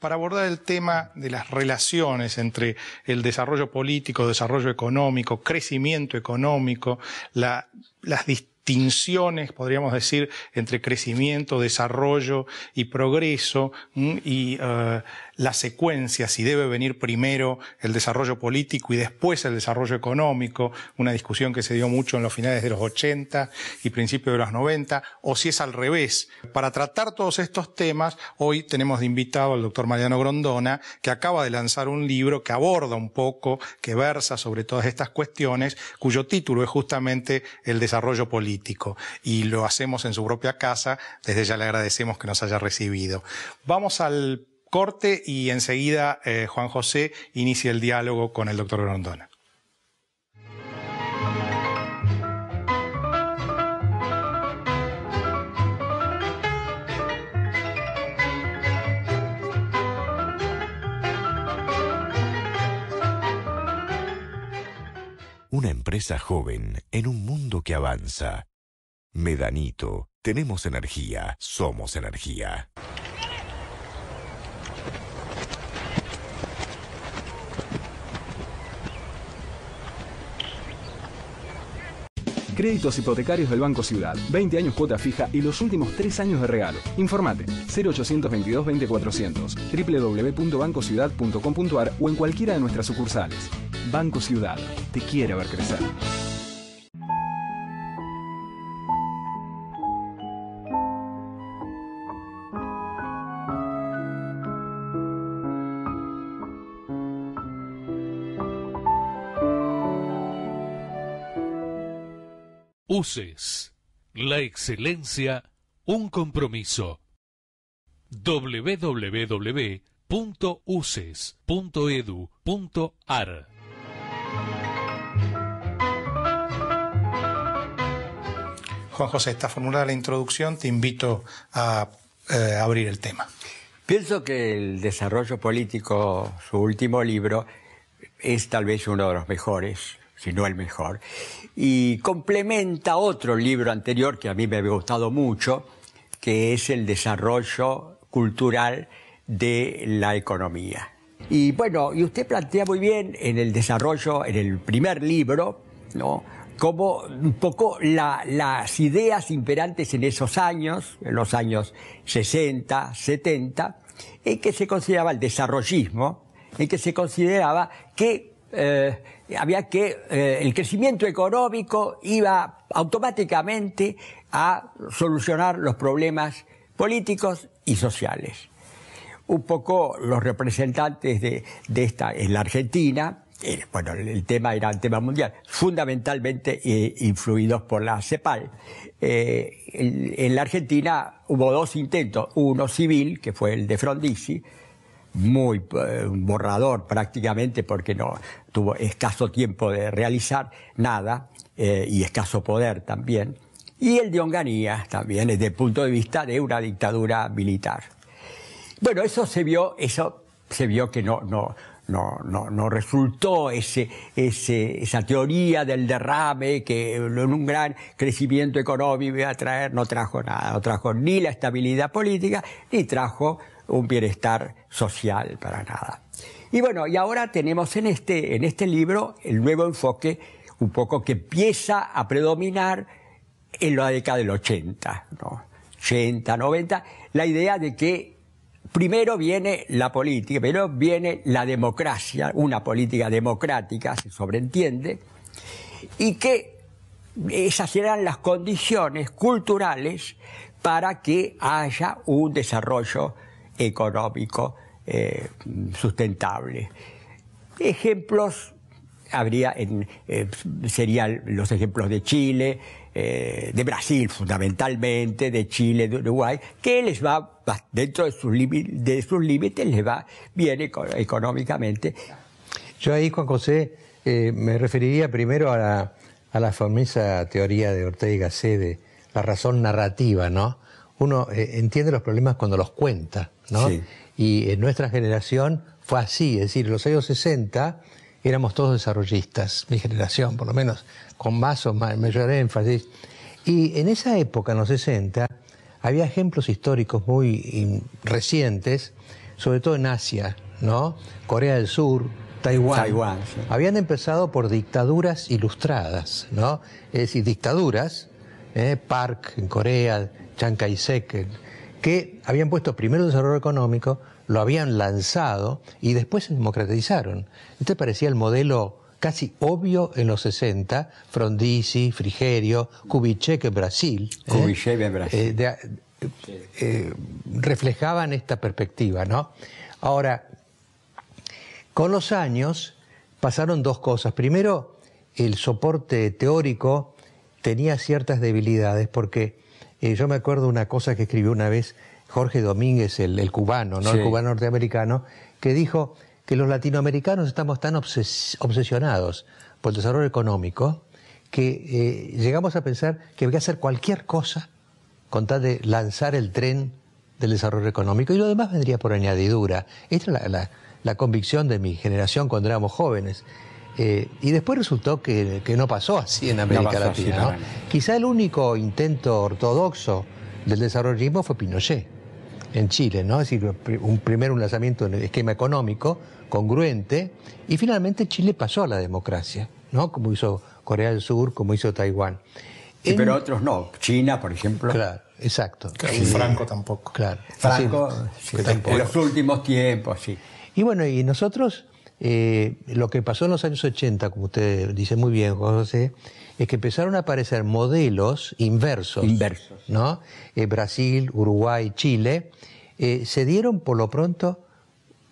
para abordar el tema de las relaciones entre el desarrollo político, desarrollo económico, crecimiento económico, las distinciones, podríamos decir, entre crecimiento, desarrollo y progreso, y la secuencia, si debe venir primero el desarrollo político y después el desarrollo económico, una discusión que se dio mucho en los finales de los 80 y principios de los 90, o si es al revés. Para tratar todos estos temas, hoy tenemos de invitado al doctor Mariano Grondona, que acaba de lanzar un libro que aborda un poco, que versa sobre todas estas cuestiones, cuyo título es justamente El desarrollo político. Y lo hacemos en su propia casa, desde ya le agradecemos que nos haya recibido. Vamos al corte y enseguida Juan José inicia el diálogo con el doctor Grondona. Una empresa joven en un mundo que avanza. Medanito, tenemos energía, somos energía. Créditos hipotecarios del Banco Ciudad. 20 años cuota fija y los últimos 3 años de regalo. Informate 0822 20400, www.bancociudad.com.ar o en cualquiera de nuestras sucursales. Banco Ciudad. Te quiere ver crecer. UCES, la excelencia, un compromiso. www.uces.edu.ar. Juan José, está formulada la introducción, te invito a abrir el tema. Pienso que el desarrollo político, su último libro, es tal vez uno de los mejores, si no el mejor, y complementa otro libro anterior que a mí me había gustado mucho, que es el desarrollo cultural de la economía. Y bueno, y usted plantea muy bien en el desarrollo, en el primer libro, ¿no?, como un poco las ideas imperantes en esos años, en los años 60, 70, en que se consideraba el desarrollismo, en que se consideraba que el crecimiento económico iba automáticamente a solucionar los problemas políticos y sociales. Un poco los representantes de esta en la Argentina, bueno, el tema era el tema mundial, fundamentalmente influidos por la CEPAL. En la Argentina hubo dos intentos, uno civil, que fue el de Frondizi, muy borrador prácticamente porque no tuvo escaso tiempo de realizar nada y escaso poder también, y el de Onganía también desde el punto de vista de una dictadura militar. Bueno, eso se vio que no resultó esa teoría del derrame que en un gran crecimiento económico iba a traer, no trajo nada, no trajo ni la estabilidad política ni trajo un bienestar social para nada. Y bueno, y ahora tenemos en este libro el nuevo enfoque un poco que empieza a predominar en la década del 80, ¿no? 80, 90, la idea de que primero viene la política, primero viene la democracia, una política democrática, se sobreentiende, y que esas eran las condiciones culturales para que haya un desarrollo económico sustentable. Ejemplos serían los ejemplos de Chile, de Brasil fundamentalmente, de Chile, de Uruguay, que les va dentro de sus límites, les va bien económicamente. Yo ahí, Juan José, me referiría primero a la famosa teoría de Ortega y Gasset de la razón narrativa, ¿no? Uno entiende los problemas cuando los cuenta, ¿no? Sí. Y en nuestra generación fue así, es decir, en los años 60 éramos todos desarrollistas, mi generación por lo menos, con más o mayor énfasis. Y en esa época, en los 60, había ejemplos históricos muy recientes sobre todo en Asia, ¿no? Corea del Sur, Taiwán, sí. Habían empezado por dictaduras ilustradas, ¿no? Es decir, dictaduras, Park en Corea, Chiang Kai-shek, que habían puesto primero el desarrollo económico, lo habían lanzado y después se democratizaron. Este parecía el modelo casi obvio en los 60, Frondizi, Frigerio, Kubitschek en Brasil. Kubitschek en Brasil. Reflejaban esta perspectiva, ¿no? Ahora, con los años pasaron dos cosas. Primero, el soporte teórico tenía ciertas debilidades porque yo me acuerdo una cosa que escribió una vez Jorge Domínguez, el cubano, ¿no? Sí. El cubano norteamericano, que dijo que los latinoamericanos estamos tan obsesionados por el desarrollo económico que llegamos a pensar que había que hacer cualquier cosa con tal de lanzar el tren del desarrollo económico y lo demás vendría por añadidura. Esta es la convicción de mi generación cuando éramos jóvenes. Y después resultó que no pasó así en América Latina, ¿no? Quizá el único intento ortodoxo del desarrollismo fue Pinochet en Chile, ¿no? Es decir, primero un lanzamiento en el esquema económico congruente y finalmente Chile pasó a la democracia, ¿no? Como hizo Corea del Sur, como hizo Taiwán. Sí, pero otros no. China, por ejemplo. Claro, exacto. Claro, y Franco tampoco. Claro. Franco, Sí, en los últimos tiempos, sí. Y bueno, y nosotros, lo que pasó en los años 80, como usted dice muy bien, José, es que empezaron a aparecer modelos inversos. ¿No? Brasil, Uruguay, Chile, se dieron por lo pronto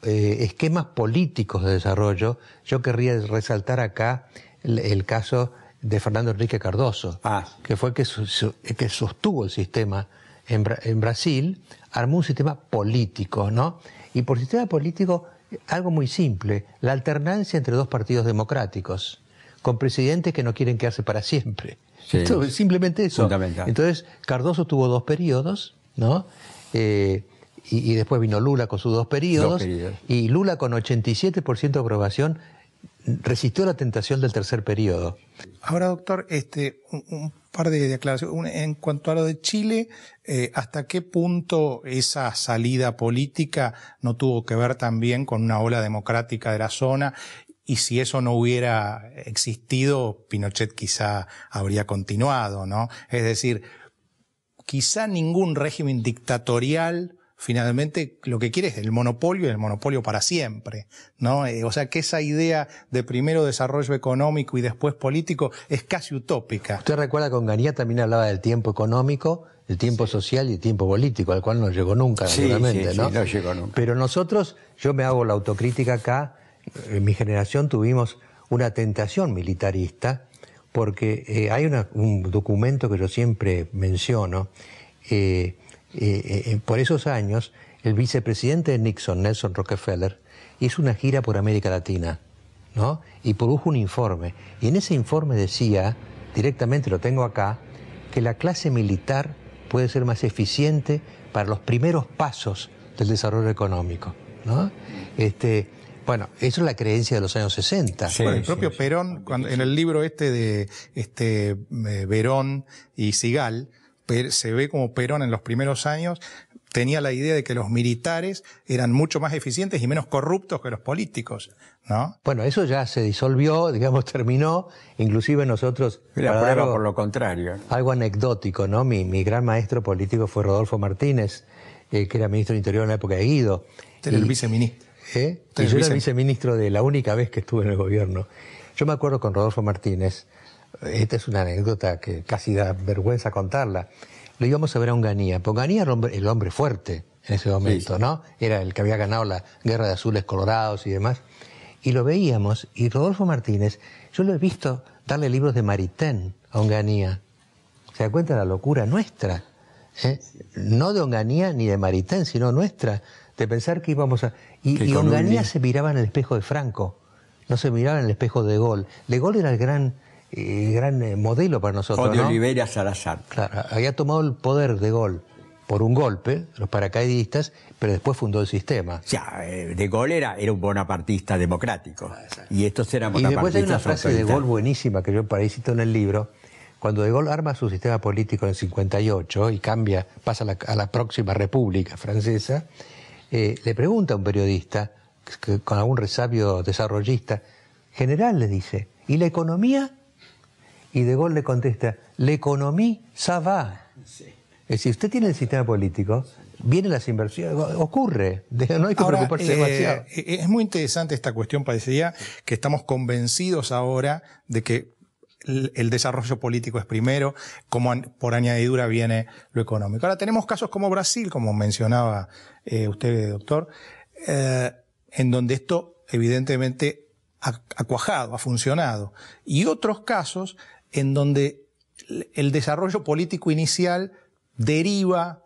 esquemas políticos de desarrollo. Yo querría resaltar acá el caso de Fernando Henrique Cardoso, que fue el que sostuvo el sistema en Brasil, armó un sistema político, ¿no? Y por sistema político, algo muy simple, la alternancia entre dos partidos democráticos, con presidentes que no quieren quedarse para siempre. Sí, Entonces, simplemente eso. Fundamental. Entonces, Cardoso tuvo 2 periodos, ¿no? Y después vino Lula con sus 2 periodos, y Lula con 87% de aprobación resistió la tentación del tercer periodo. Ahora, doctor, un par de aclaraciones. En cuanto a lo de Chile, ¿hasta qué punto esa salida política no tuvo que ver también con una ola democrática de la zona? Y si eso no hubiera existido, Pinochet quizá habría continuado, ¿no? Es decir, quizá ningún régimen dictatorial finalmente lo que quiere es el monopolio y el monopolio para siempre, ¿no? O sea que esa idea de primero desarrollo económico y después político es casi utópica. Usted recuerda que Onganía también hablaba del tiempo económico, el tiempo social y el tiempo político, al cual no llegó nunca, naturalmente, ¿no? Sí, no llegó nunca. Pero nosotros, yo me hago la autocrítica acá, en mi generación tuvimos una tentación militarista, porque hay un documento que yo siempre menciono, por esos años, el vicepresidente de Nixon, Nelson Rockefeller, hizo una gira por América Latina, ¿no? Y produjo un informe. Y en ese informe decía, directamente lo tengo acá, que la clase militar puede ser más eficiente para los primeros pasos del desarrollo económico, ¿no? Bueno, eso es la creencia de los años 60. Sí, bueno, el propio Perón, en el libro de Verón y Sigal, se ve como Perón en los primeros años tenía la idea de que los militares eran mucho más eficientes y menos corruptos que los políticos, ¿no? Bueno, eso ya se disolvió, digamos, terminó, inclusive nosotros... La prueba por lo contrario. Algo anecdótico, ¿no? Mi gran maestro político fue Rodolfo Martínez, que era ministro del Interior en la época de Guido. Era el viceministro. Y yo era el viceministro de la única vez que estuve en el gobierno. Yo me acuerdo con Rodolfo Martínez, esta es una anécdota que casi da vergüenza contarla. Lo íbamos a ver a Onganía, porque Onganía era el hombre fuerte en ese momento, ¿no? Era el que había ganado la guerra de azules colorados y demás. Y lo veíamos, y Rodolfo Martínez, yo lo he visto darle libros de Maritain a Onganía. ¿Se da cuenta de la locura nuestra? No de Onganía ni de Maritain, sino nuestra, de pensar que íbamos a... Y Onganía se miraba en el espejo de Franco, no se miraba en el espejo de De Gaulle. De Gaulle era el gran modelo para nosotros, O de ¿no? Oliveira Salazar. Claro, había tomado el poder De Gaulle por un golpe, los paracaidistas, pero después fundó el sistema. O sea, De Gaulle era un bonapartista democrático. Y estos eran Y bonapartistas. después hay una frase de De Gaulle buenísima que yo para ahí cito en el libro. Cuando De Gaulle arma su sistema político en el 58 y pasa a la próxima República Francesa, le pregunta a un periodista, con algún resabio desarrollista, general le dice, ¿y la economía? Y De Gaulle le contesta, «L'économie, ça va». Sí. Es decir, usted tiene el sistema político, vienen las inversiones, ocurre, no hay que preocuparse demasiado. Es muy interesante esta cuestión, parecería que estamos convencidos ahora de que el desarrollo político es primero, como por añadidura viene lo económico. Ahora tenemos casos como Brasil, como mencionaba usted, doctor, en donde esto evidentemente ha cuajado, ha funcionado, y otros casos en donde el desarrollo político inicial deriva,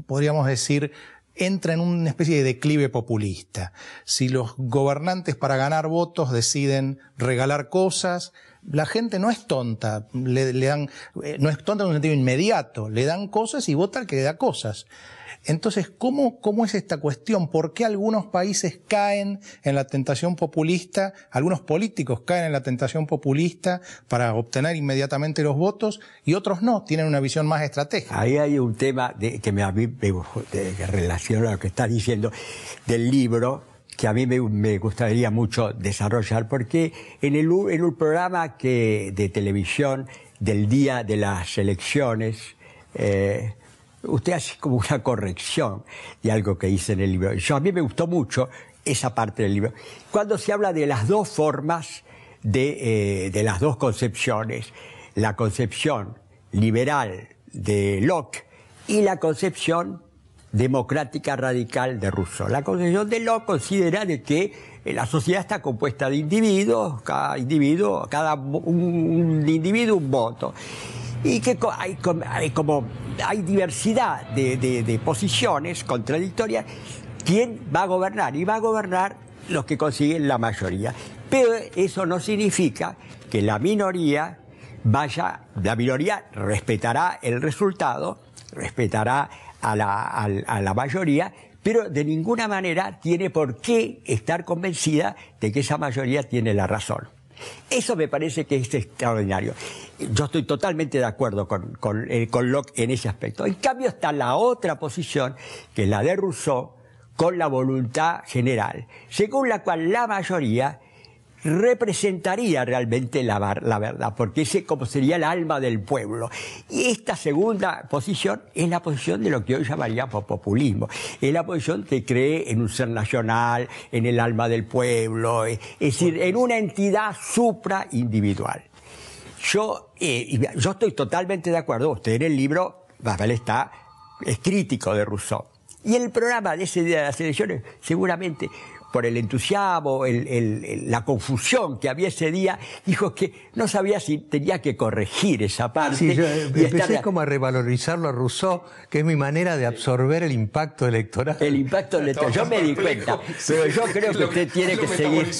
podríamos decir, entra en una especie de declive populista. Si los gobernantes para ganar votos deciden regalar cosas, la gente no es tonta, no es tonta en un sentido inmediato, le dan cosas y vota al que le da cosas. Entonces, ¿cómo es esta cuestión? ¿Por qué algunos países caen en la tentación populista, algunos políticos caen en la tentación populista para obtener inmediatamente los votos y otros no, tienen una visión más estratégica? Ahí hay un tema que a mí me relaciona a lo que está diciendo del libro, que a mí me gustaría mucho desarrollar, porque en un programa de televisión del día de las elecciones, usted hace como una corrección de algo que hice en el libro. A mí me gustó mucho esa parte del libro. Cuando se habla de las dos formas, de las dos concepciones, la concepción liberal de Locke y la concepción democrática radical de Rousseau. La concepción de Locke considera de que la sociedad está compuesta de individuos, un individuo un voto, y que hay diversidad de posiciones contradictorias. ¿Quién va a gobernar? Y va a gobernar los que consiguen la mayoría. Pero eso no significa que la minoría respetará el resultado, respetará a la mayoría, pero de ninguna manera tiene por qué estar convencida de que esa mayoría tiene la razón. Eso me parece que es extraordinario. Yo estoy totalmente de acuerdo con Locke en ese aspecto. En cambio está la otra posición, que es la de Rousseau, con la voluntad general, según la cual la mayoría representaría realmente la verdad, porque ese como sería el alma del pueblo. Y esta segunda posición es la posición de lo que hoy llamaríamos populismo. Es la posición que cree en un ser nacional, en el alma del pueblo, es decir, en una entidad supraindividual. Yo estoy totalmente de acuerdo. Usted en el libro, Rafael es crítico de Rousseau. Y en el programa de ese día de las elecciones, seguramente, por el entusiasmo, la confusión que había ese día, dijo que no sabía si tenía que corregir esa parte. Sí, yo empecé como a revalorizarlo a Rousseau, que es mi manera de absorber el impacto electoral. El impacto electoral, yo me di cuenta, pero yo creo que usted tiene que seguir.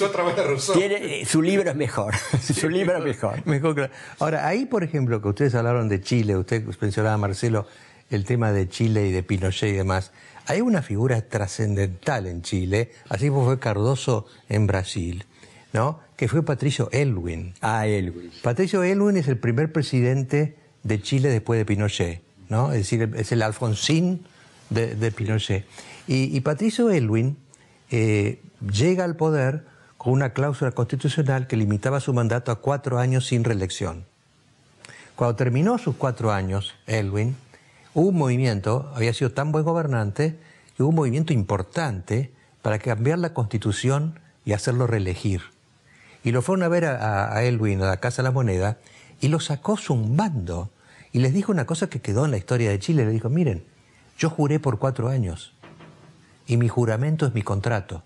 Su libro es mejor, su libro es mejor. Claro. Ahora, ahí, por ejemplo, que ustedes hablaron de Chile, usted mencionaba, Marcelo, el tema de Chile y de Pinochet y demás. Hay una figura trascendental en Chile, así como fue Cardoso en Brasil, ¿no? Que fue Patricio Aylwin. Aylwin. Patricio Aylwin es el primer presidente de Chile después de Pinochet, ¿no? Es decir, es el Alfonsín de Pinochet. Y Patricio Aylwin llega al poder con una cláusula constitucional que limitaba su mandato a 4 años sin reelección. Cuando terminó sus 4 años, Aylwin, hubo un movimiento, había sido tan buen gobernante, que hubo un movimiento importante para cambiar la Constitución y hacerlo reelegir. Y lo fueron a ver a Aylwin, a la Casa de la Moneda, y lo sacó zumbando. Y les dijo una cosa que quedó en la historia de Chile. Le dijo, miren, yo juré por 4 años, y mi juramento es mi contrato.